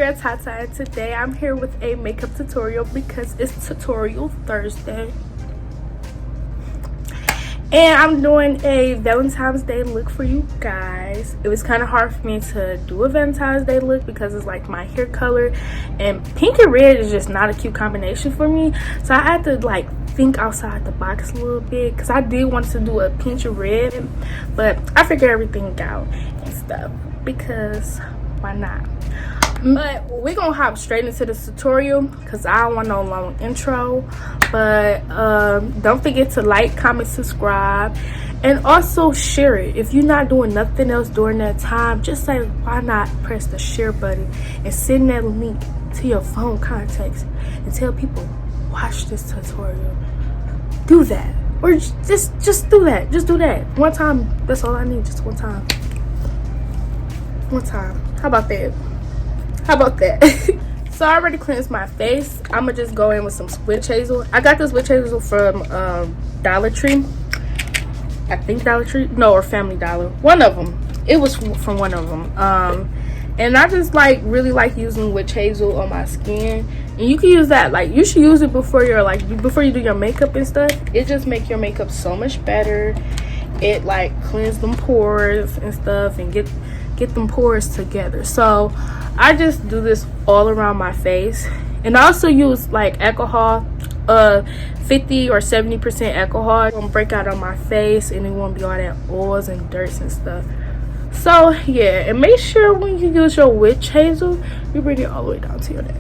girl Tata, and today I'm here with a makeup tutorial because it's Tutorial Thursday. And I'm doing a Valentine's Day look for you guys. It was kind of hard for me to do a Valentine's Day look because it's like my hair color, and pink and red is just not a cute combination for me. So I had to like think outside the box a little bit because I did want to do a pinch of red, but I figured everything out and stuff because why not? But we're gonna hop straight into the tutorial because I don't want no long intro. But don't forget to like, comment, subscribe, and also share it. If you're not doing nothing else during that time, just say why not press the share button and send that link to your phone contacts and tell people watch this tutorial. Do that, or just do that. Just do that one time. That's all I need. Just one time. One time. How about that? How about that? So I already cleansed my face. I'ma just go in with some witch hazel. I got this witch hazel from Dollar Tree. I think Dollar Tree, no, or Family Dollar. One of them. It was from one of them. And I just like really like using witch hazel on my skin. And you can use that, like you should use it before you're before you do your makeup and stuff. It just makes your makeup so much better. It like cleans them pores and stuff and get them pores together. So I just do this all around my face, and I also use like alcohol, 50 or 70% alcohol. It won't break out on my face, and it won't be all that oils and dirts and stuff. So yeah, and make sure when you use your witch hazel, you bring it all the way down to your neck.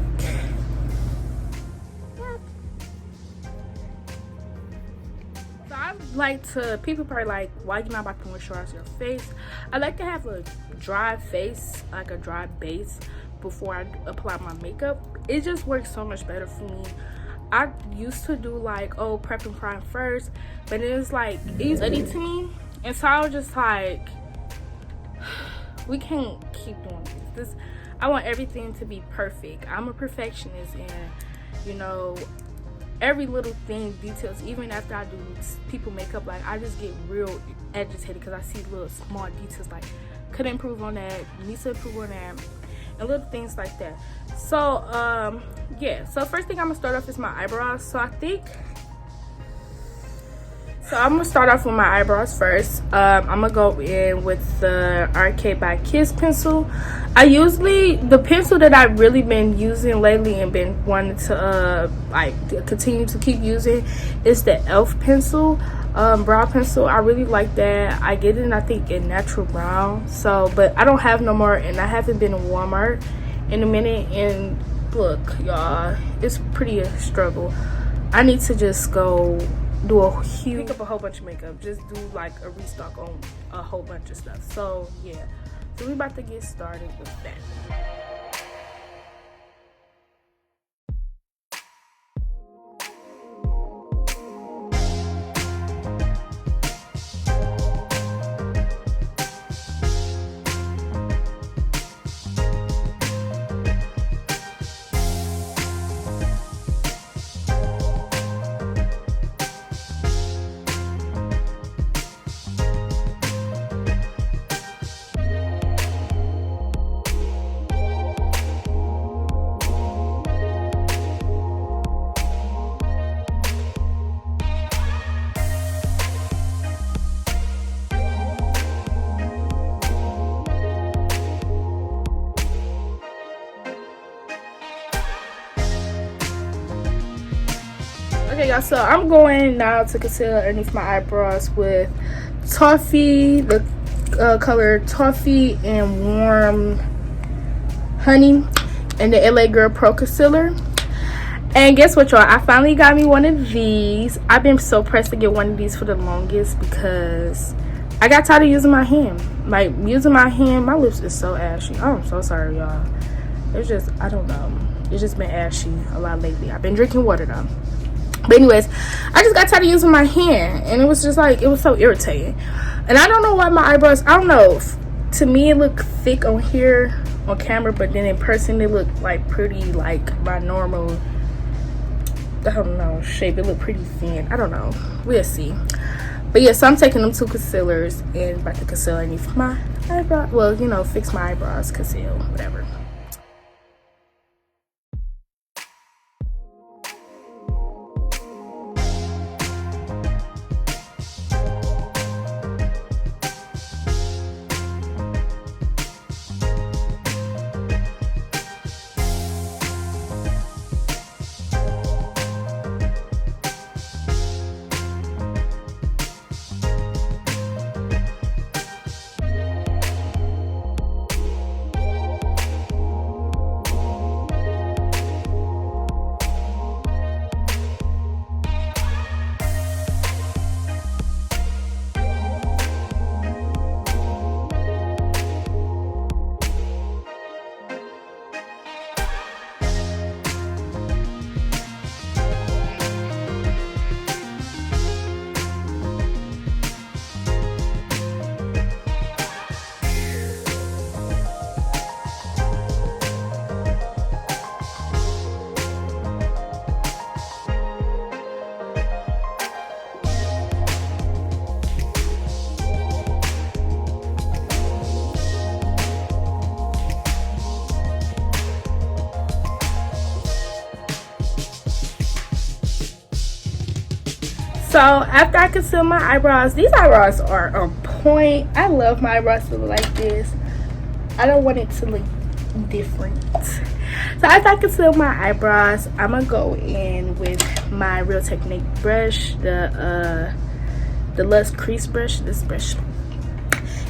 Like to people probably like, why you not about to moisturize your face? I like to have a dry face, like a dry base, before I apply my makeup. It just works so much better for me. I used to do like, oh, prep and prime first, but it's like it's easy to me, and so I was just like, we can't keep doing this. I want everything to be perfect. I'm a perfectionist, and you know, every little thing, details, even after I do people makeup, like I just get real agitated because I see little small details like could improve on that, need to improve on that, and little things like that. So yeah, so first thing I'm gonna start off is my eyebrows. So I'm gonna start off with my eyebrows first. I'm gonna go in with the Arcade by Kiss pencil. The pencil that I've really been using lately and been wanting to like continue to keep using is the e.l.f. pencil, brow pencil. I really like that. I get it, I think, in natural brown. So, but I don't have no more, and I haven't been in Walmart in a minute. And look, y'all, it's pretty a struggle. I need to just go do pick up a whole bunch of makeup, just do like a restock on a whole bunch of stuff. So yeah, so we about to get started with that. Okay, y'all, so I'm going now to conceal underneath my eyebrows with Toffee, the color Toffee and Warm Honey, and the LA Girl Pro Concealer. And guess what, y'all? I finally got me one of these. I've been so pressed to get one of these for the longest because I got tired of using my hand. Like, using my hand, my lips is so ashy. Oh, I'm so sorry, y'all. It's just, I don't know. It's just been ashy a lot lately. I've been drinking water, though. But anyways, I just got tired of using my hand, and it was just like, it was so irritating. And I don't know why my eyebrows, I don't know, to me it looked thick on here on camera, but then in person it looked like pretty, like my normal, I don't know, shape. It looked pretty thin. I don't know, we'll see. But yeah, so I'm taking them two concealers and about to conceal underneath my eyebrow, well, you know, fix my eyebrows, conceal, whatever. So after I conceal my eyebrows, these eyebrows are on point. I love my eyebrows to look like this. I don't want it to look different. So after I conceal my eyebrows, I'm gonna go in with my Real Technique brush, the Luxe Crease brush, this brush,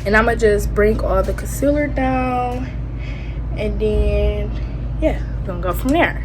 and I'm gonna just bring all the concealer down, and then yeah, we're gonna go from there.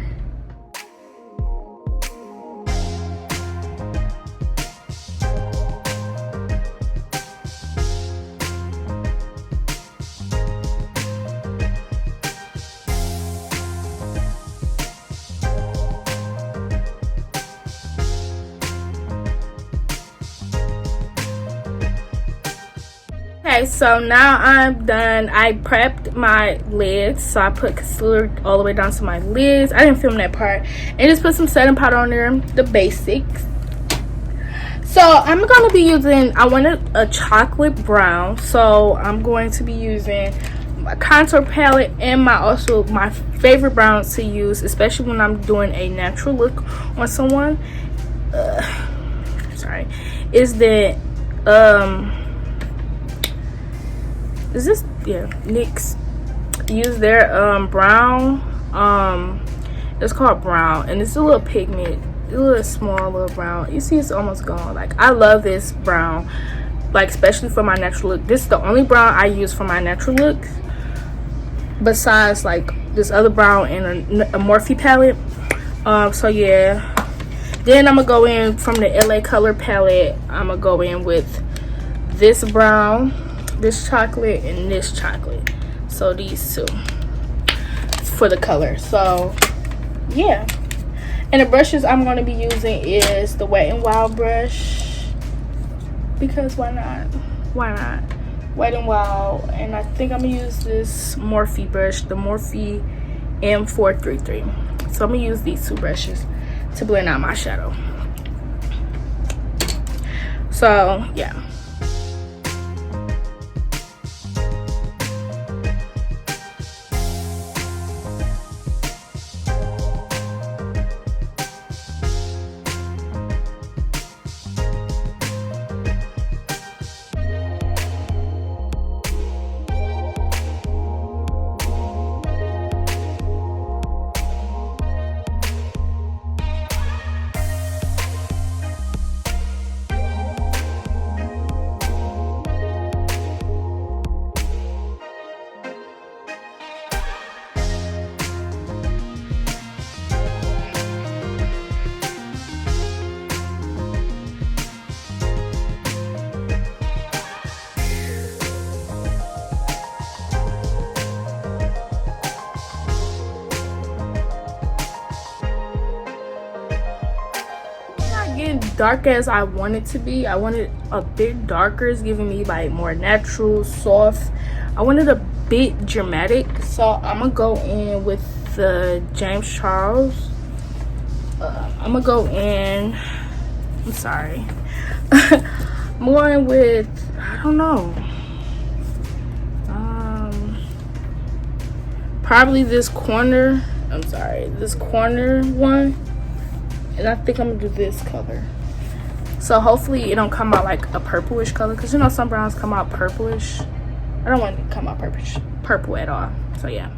Okay, so now I'm done. I prepped my lids, so I put concealer all the way down to my lids. I didn't film that part, and just put some setting powder on there, the basics. So I'm gonna be using, I wanted a chocolate brown, so I'm going to be using my contour palette and my favorite brown to use, especially when I'm doing a natural look on someone. Sorry, is the is this, yeah, NYX. Use their brown, it's called brown, and it's a little pigment, a little small little brown. You see it's almost gone. Like, I love this brown, like especially for my natural look. This is the only brown I use for my natural look, besides like this other brown in a Morphe palette. So yeah, then I'm gonna go in from the LA Color palette. I'm gonna go in with this brown, this chocolate, and this chocolate. So these two for the color. So yeah, and the brushes I'm going to be using is the Wet n Wild brush, because why not, Wet n Wild. And I think I'm gonna use this Morphe brush, the Morphe M433. So I'm gonna use these two brushes to blend out my shadow. So yeah. Dark as I want it to be. I want it a bit darker. It's giving me like more natural, soft. I want it a bit dramatic, so I'm gonna go in with the James Charles. I'm gonna go in, I'm sorry, I'm going with, I don't know, probably this corner, this corner one. And I think I'm gonna do this color. So hopefully it don't come out like a purplish color, because you know some browns come out purplish. I don't want it to come out purple at all. So yeah.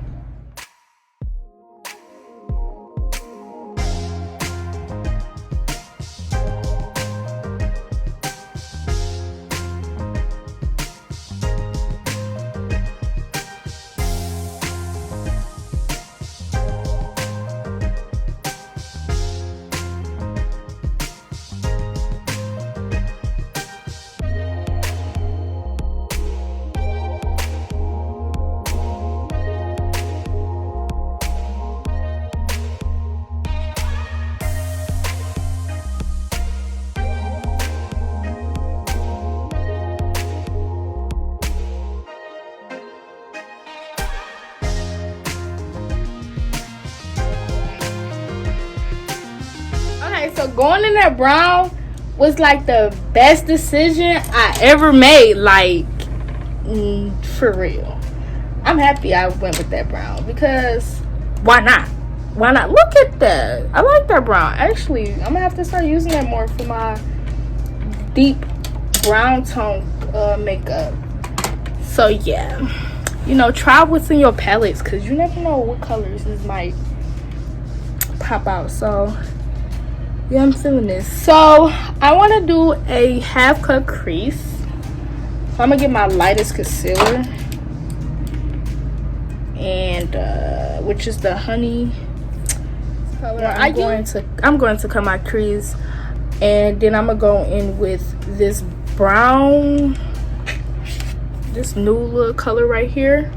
So going in that brown was like the best decision I ever made, like for real. I'm happy I went with that brown, because why not? Look at that. I like that brown. Actually, I'm gonna have to start using that more for my deep brown tone makeup. So yeah, you know, try what's in your palettes, because you never know what colors this might pop out. So yeah, I'm feeling this. So I want to do a half cut crease, so I'm gonna get my lightest concealer, and which is the honey color. I'm going to cut my crease, and then I'm gonna go in with this brown, this new little color right here.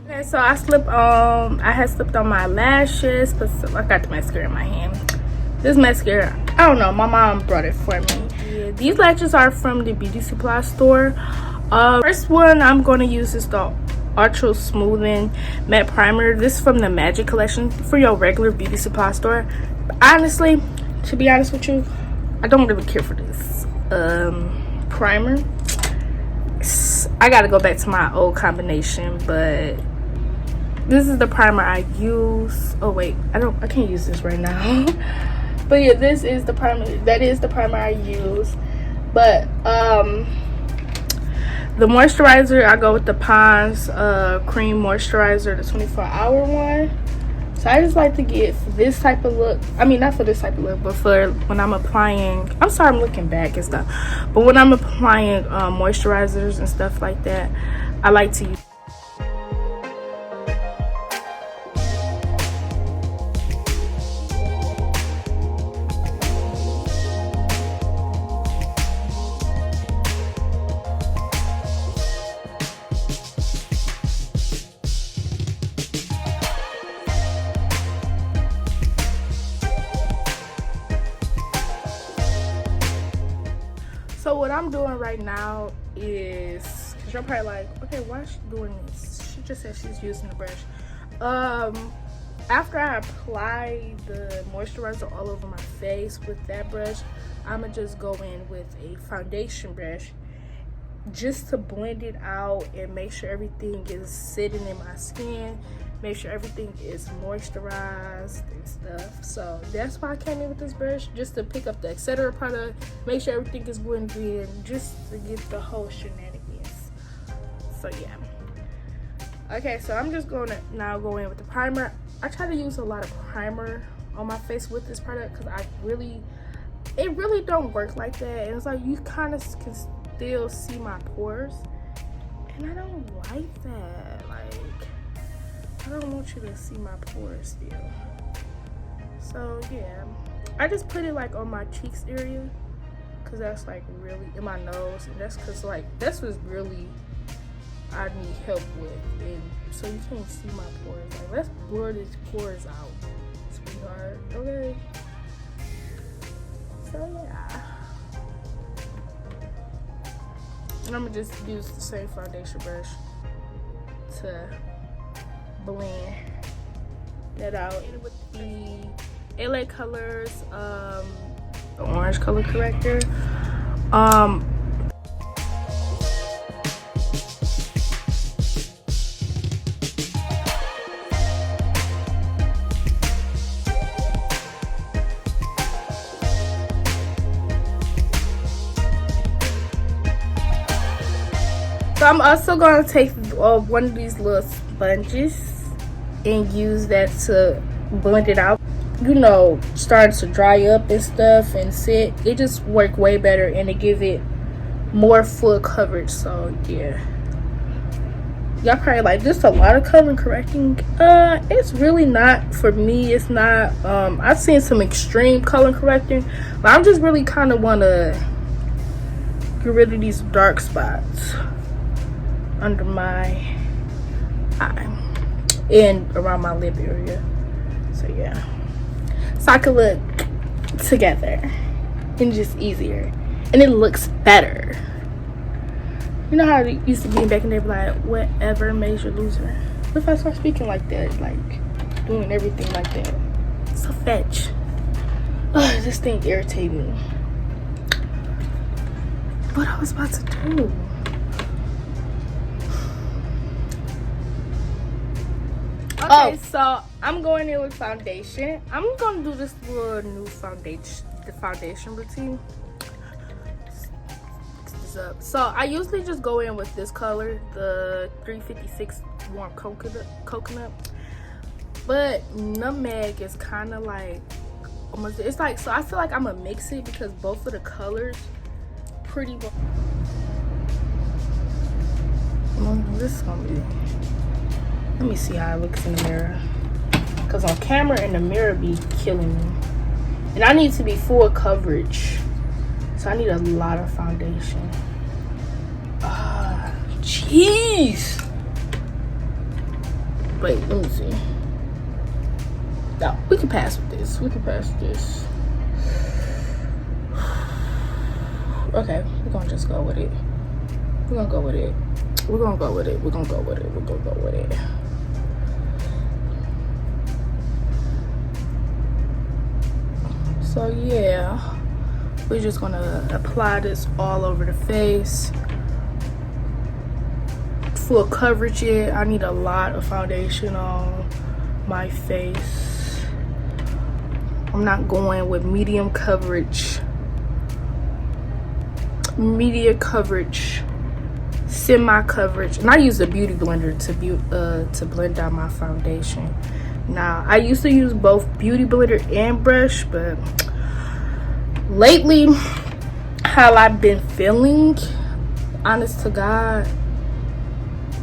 Okay, so I had slipped on my lashes, but I got the mascara in my hand. This mascara, I don't know, my mom brought it for me. Yeah, these lashes are from the beauty supply store. First one I'm going to use is the Ultra Smoothing Matte Primer. This is from the Magic Collection for your regular beauty supply store. But honestly, to be honest with you, I don't really care for this primer. I gotta go back to my old combination, but this is the primer I use. Oh wait, I can't use this right now. But yeah, this is the primer. That is the primer I use. But the moisturizer, I go with the Pond's cream moisturizer, the 24-hour one. So I just like to get for this type of look. I mean, not for this type of look, but for when I'm applying, I'm sorry, I'm looking back and stuff, but when I'm applying moisturizers and stuff like that, I like to use. So what I'm doing right now is, because you're probably like, okay, why is she doing this? She just said she's using the brush. After I apply the moisturizer all over my face with that brush, I'ma just go in with a foundation brush just to blend it out and make sure everything is sitting in my skin, make sure everything is moisturized and stuff. So that's why I came in with this brush, just to pick up the etc product, make sure everything is blended in, just to get the whole shenanigans. So yeah, okay, so I'm just going to now go in with the primer. I try to use a lot of primer on my face with this product because it really don't work like that, and it's like you kind of can still see my pores, and I don't like that. Like, I don't want you to see my pores still. So yeah, I just put it like on my cheeks area, because that's like really in my nose, and that's because like that's what's really I need help with, and so you can't see my pores. Like, let's blur these pores out, sweetheart. Okay, so yeah, and I'm gonna just use the same foundation brush to blend that out with the LA Colors the orange color corrector. So I'm also going to take one of these little sponges and use that to blend it out. You know, starting to dry up and stuff and sit. It just work way better, and to give it more full coverage. So yeah, y'all probably like, this a lot of color correcting. It's really not for me. It's not. I've seen some extreme color correcting, but I'm just really kind of want to get rid of these dark spots under my eye and around my lip area. So yeah, so I could look together and just easier, and it looks better. You know how it used to be back in the day, like, whatever made you loser? What if I start speaking like that, like doing everything like that? So fetch. Ugh, this thing irritates me. What I was about to do? Okay, so I'm going in with foundation. I'm gonna do this little new foundation routine. So I usually just go in with this color, the 356 Warm Coconut. But Nutmeg is kind of like almost, it's like, so I feel like I'm gonna mix it because both of the colors pretty well. This is gonna be, let me see how it looks in the mirror, because on camera in the mirror be killing me, and I need to be full coverage, so I need a lot of foundation. Jeez. Wait, let me see. No, we can pass with this. We can pass with this. Okay, we're gonna just go with it. We're gonna go with it. We're gonna go with it. We're gonna go with it. We're gonna go with it. So yeah, we're just gonna apply this all over the face. Full coverage it. I need a lot of foundation on my face. I'm not going with medium coverage, semi coverage, and I use a beauty blender to blend out my foundation, Now I used to use both beauty blender and brush, but lately how I've been feeling, honest to God,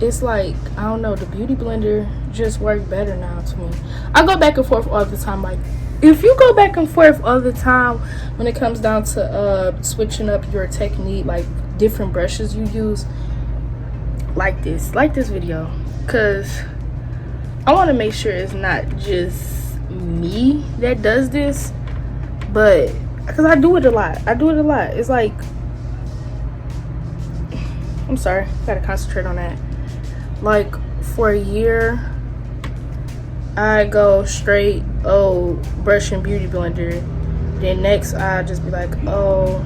it's like, I don't know, the beauty blender just works better now to me. I go back and forth all the time. Like, if you go back and forth all the time when it comes down to switching up your technique, like different brushes you use, like this video, because I want to make sure it's not just me that does this, but because I do it a lot. It's like, I'm sorry, gotta concentrate on that. Like, for a year I go straight, oh, brush and beauty blender, then next I just be like, oh,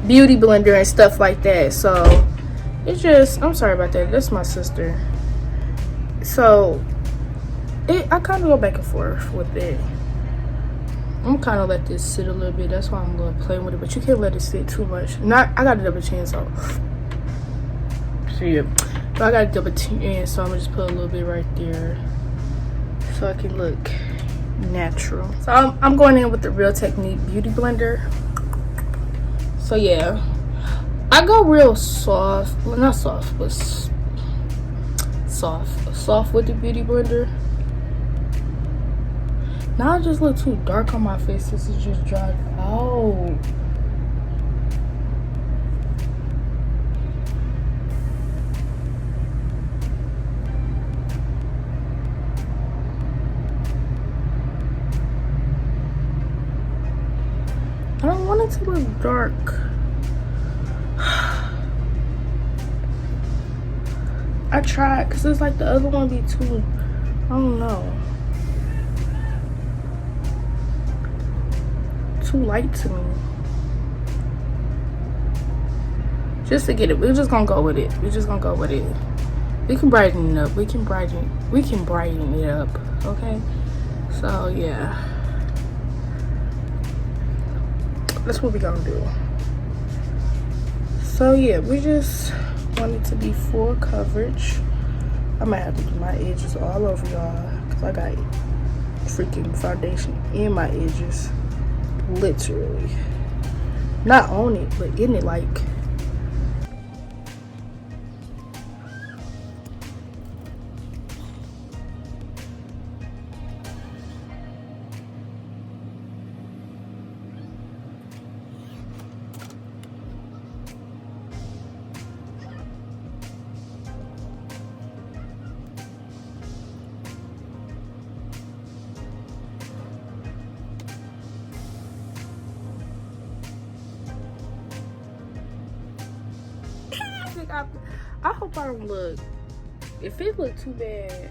beauty blender and stuff like that. So it's just, I'm sorry about that, that's my sister. So I kind of go back and forth with it. I'm kind of let this sit a little bit, that's why I'm going to play with it, but you can't let it sit too much. I got a double chin, so see it. But I got a double chin, so I'm gonna just put a little bit right there so I can look natural. So I'm going in with the Real Technique beauty blender. So yeah, I go real soft, well, not soft, but soft with the beauty blender. Now I just look too dark on my face. This is just dried out. I don't want it to look dark. I tried, because it's like the other one be too, I don't know, too light to me. Just to get it, we're just gonna go with it. We can brighten it up. We can brighten it up, okay? So yeah, that's what we gonna do. So yeah, we just want it to be full coverage. I might have to do my edges all over, y'all, because I got freaking foundation in my edges, literally. Not on it, but in it, like. I hope I don't look, if it look too bad,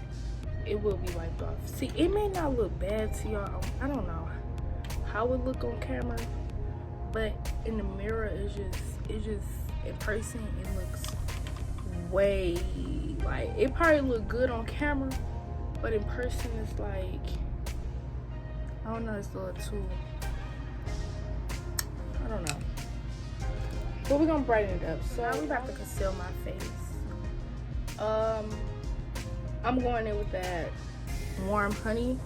it will be wiped off. See, it may not look bad to y'all. I don't know how it look on camera, but in the mirror, it's just in person, it looks way, like, it probably look good on camera, but in person, it's like, I don't know, it's a little too, I don't know. But we're gonna brighten it up. So I'm about to conceal my face. I'm going in with that warm honey.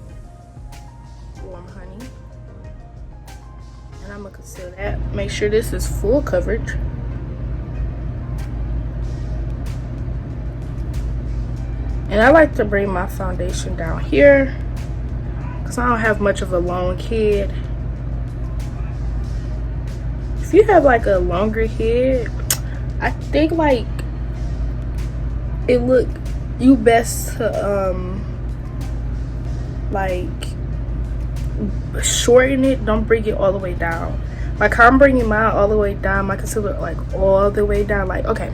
And I'm gonna conceal that. Make sure this is full coverage. And I like to bring my foundation down here, because I don't have much of a long head. If you have like a longer head, I think like it look you best to like shorten it. Don't bring it all the way down. Like I'm bringing mine all the way down, my concealer like all the way down. Like, okay,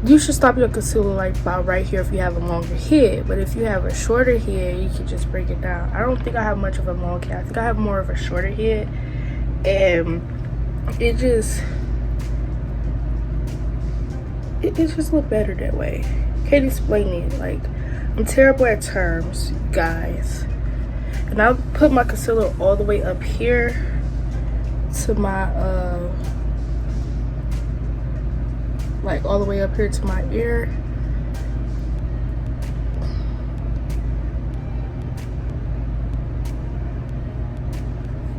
you should stop your concealer like about right here if you have a longer head. But if you have a shorter head, you can just bring it down. I don't think I have much of a long head. I think I have more of a shorter head. And it just look better that way. Can't explain it. Like, I'm terrible at terms, guys. And I'll put my concealer all the way up here to my like all the way up here to my ear.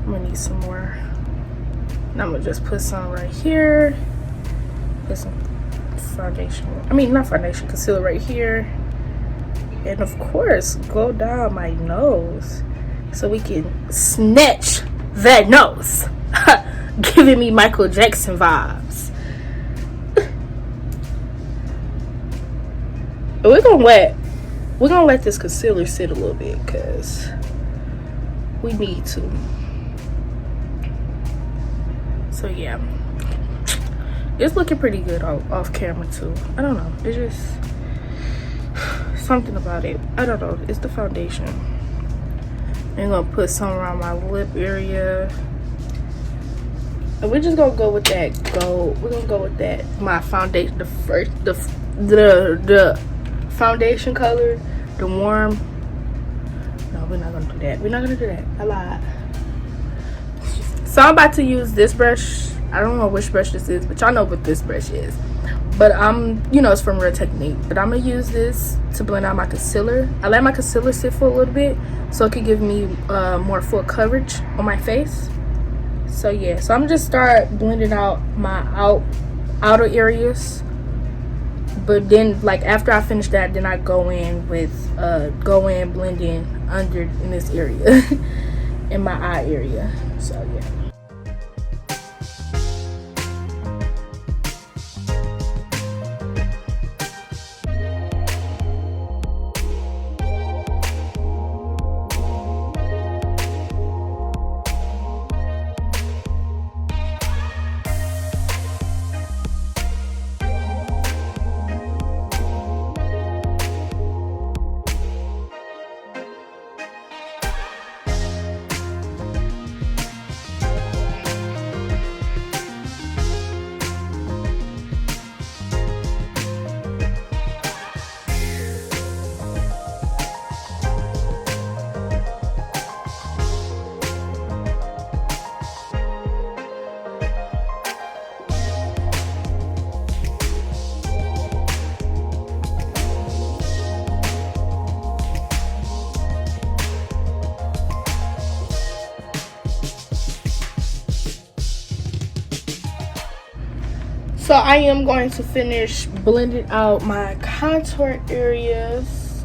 I'm gonna need some more. And I'm gonna just put some right here. Put some foundation. I mean, not foundation, concealer right here. And of course, go down my nose so we can snatch that nose. Giving me Michael Jackson vibes. But we're gonna let this concealer sit a little bit because we need to. So yeah, it's looking pretty good off camera too. I don't know, it's just something about it. I don't know, it's the foundation. I'm gonna put some around my lip area, and we're just gonna go with that gold. We're gonna go with that, my foundation, the foundation color, the warm. No, we're not gonna do that. We're not gonna do that. I lied. So I'm about to use this brush. I don't know which brush this is, but y'all know what this brush is. But you know, it's from Real Technique. But I'm gonna use this to blend out my concealer. I let my concealer sit for a little bit so it could give me more full coverage on my face. So yeah, so I'm just start blending out my outer areas. But then, like, after I finish that, then I go in blending under in this area, in my eye area. So yeah. So I am going to finish blending out my contour areas.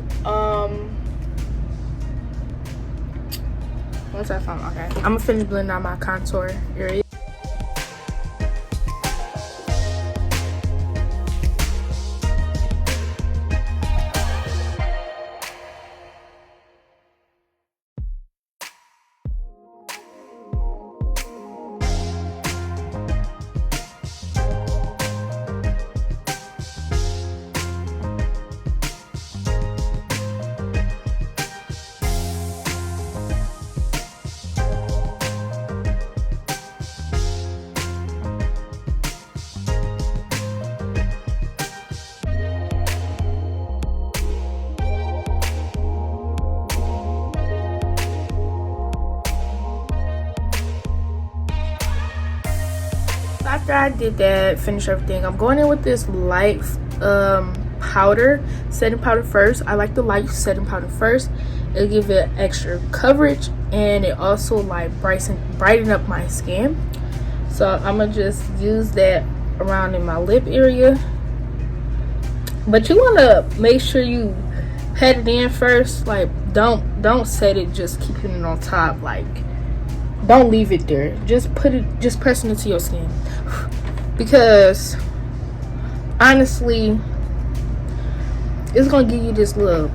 Once I found, okay, I'm gonna finish blending out my contour area. After I did that, finish everything, I'm going in with this light powder, setting powder first. I like the light setting powder first. It'll give it extra coverage, and it also like brighten up my skin. So I'm gonna just use that around in my lip area. But you wanna make sure you pat it in first. Like don't set it, just keeping it on top. Like, don't leave it there. Just press it into your skin. Because honestly, it's gonna give you this little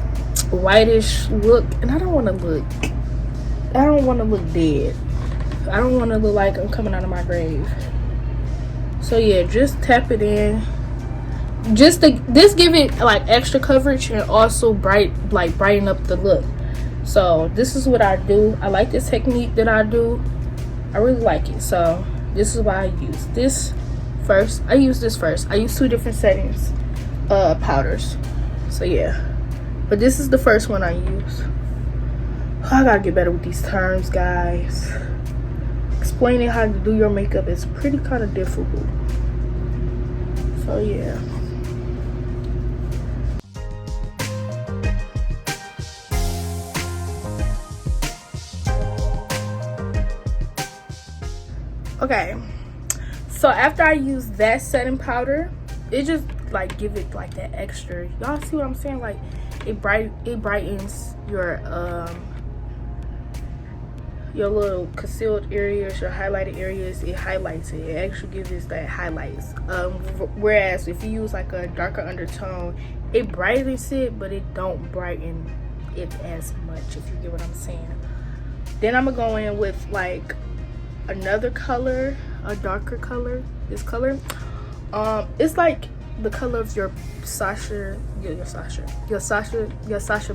whitish look, and I don't want to look dead. I don't want to look like I'm coming out of my grave. So yeah, just tap it in. This give it like extra coverage and also brighten up the look. So this is what I do. I like this technique that I do. I really like it. So this is why I use this first. I use two different settings powders. So yeah, but this is the first one I use. I gotta get better with these terms, guys. Explaining how to do your makeup is pretty kind of difficult. So yeah. Okay, so after I use that setting powder, it just like give it like that extra, y'all see what I'm saying, like it brightens your little concealed areas, your highlighted areas. It highlights it. It actually gives us that highlights. Whereas if you use like a darker undertone, it brightens it, but it don't brighten it as much, if you get what I'm saying. Then I'm gonna go in with like another color, a darker color. This color, it's like the color of your Sasha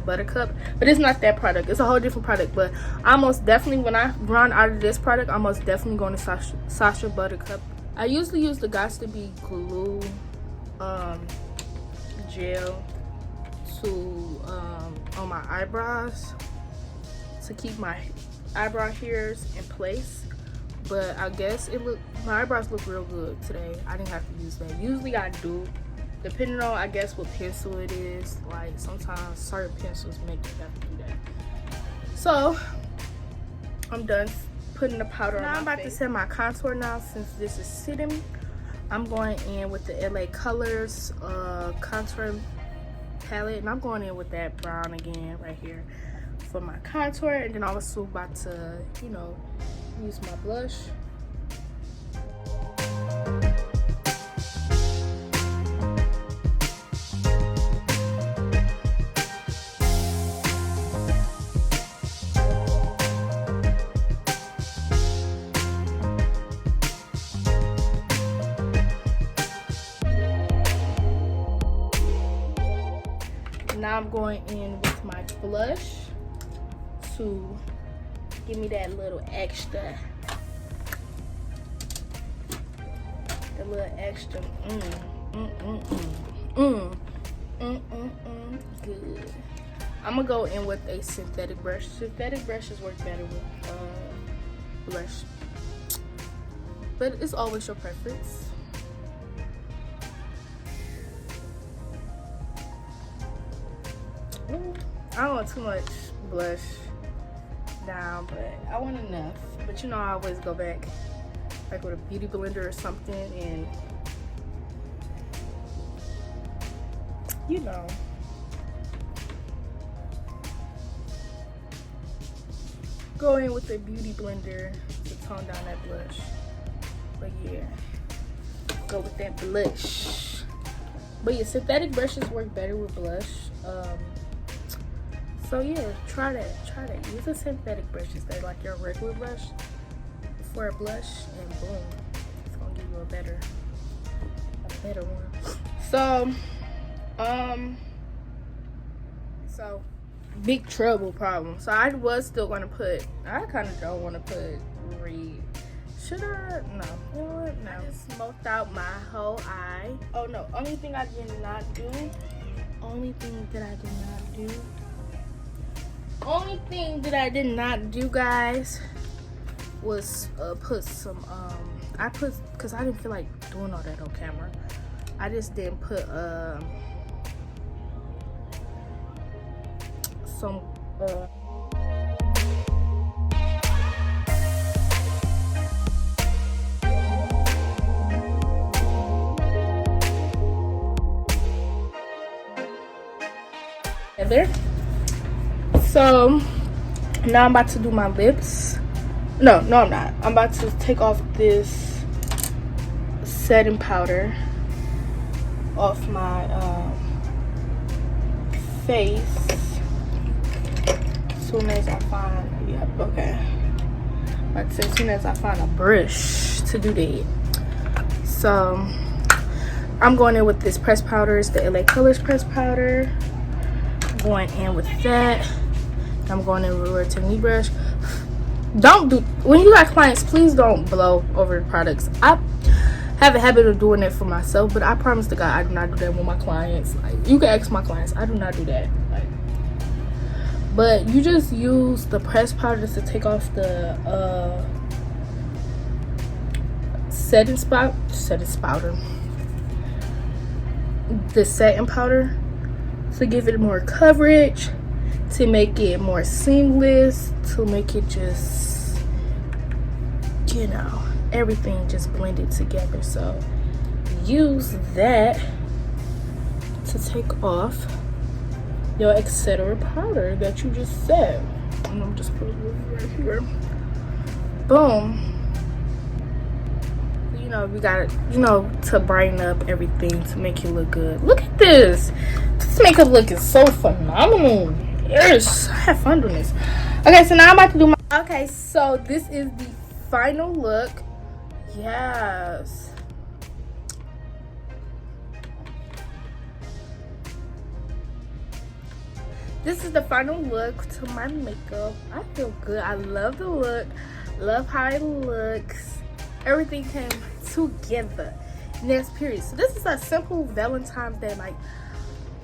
Buttercup, but it's not that product. It's a whole different product. But I most definitely, when I run out of this product, I'm most definitely going to Sasha Buttercup. I usually use the Got to Be glue gel to on my eyebrows to keep my eyebrow hairs in place. But I guess my eyebrows look real good today. I didn't have to use that. Usually I do, depending on, I guess, what pencil it is. Like sometimes certain pencils make you have to do that. So I'm done putting the powder on my face. I'm about to set my contour now. Since this is sitting, I'm going in with the LA Colors contour palette, and I'm going in with that brown again right here for my contour. And then I'm also about to, you know, use my blush. Now I'm going in with my blush to give me that little extra. The little extra. Good. I'm gonna go in with a synthetic brush. Synthetic brushes work better with blush, but it's always your preference. I don't want too much blush down, but I want enough. But you know, I always go back like with a beauty blender or something, and you know, go in with a beauty blender to tone down that blush. But yeah, go with that blush. But yeah, synthetic brushes work better with blush. So yeah, try that. Use a synthetic brush instead of like your regular brush for a blush, and boom, it's gonna give you a better one. So big trouble problem. So I was still gonna put, I kind of don't want to put red. Should I? No. You know what? No. I just smoked out my whole eye. Oh no, only thing I did not do, guys, was put some because I didn't feel like doing all that on camera. I just didn't put some there. So now I'm about to do my lips. No, I'm not. I'm about to take off this setting powder off my face as soon as I find, yep, okay. Like as soon as I find a brush to do that. So I'm going in with this pressed powder. It's the LA Colors pressed powder. Going in with that. I'm going in with a rotary brush. When you got clients, please don't blow over the products. I have a habit of doing it for myself, but I promise to God I do not do that with my clients. Like, you can ask my clients, I do not do that. Like, but you just use the pressed powder to take off the setting powder, the setting powder, to give it more coverage, to make it more seamless, to make it just, you know, everything just blended together. So use that to take off your etc powder that you just set. And I'm just putting it right here. Boom. You know, we got it, you know, to brighten up everything, to make you look good. Look at this. This makeup look is so phenomenal. Yes, I have fun doing this. Okay, so now I'm about to do my... Okay, so this is the final look. Yes. This is the final look to my makeup. I feel good. I love the look. Love how it looks. Everything came together. Next period. So this is a simple Valentine's Day like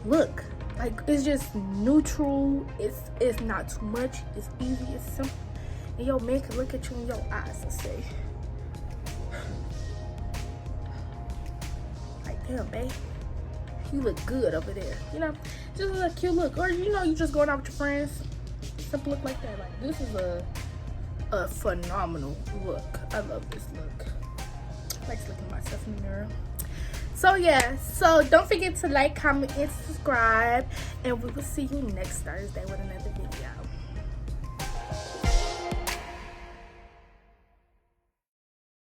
look. Like, it's just neutral. It's not too much. It's easy. It's simple. And your man can look at you in your eyes and say, like, damn, babe, you look good over there. You know, just a cute look. Or, you know, you just going out with your friends. Simple look like that. Like, this is a phenomenal look. I love this look. I like looking at myself in the mirror. So yeah, so don't forget to like, comment, and subscribe, and we will see you next Thursday with another video.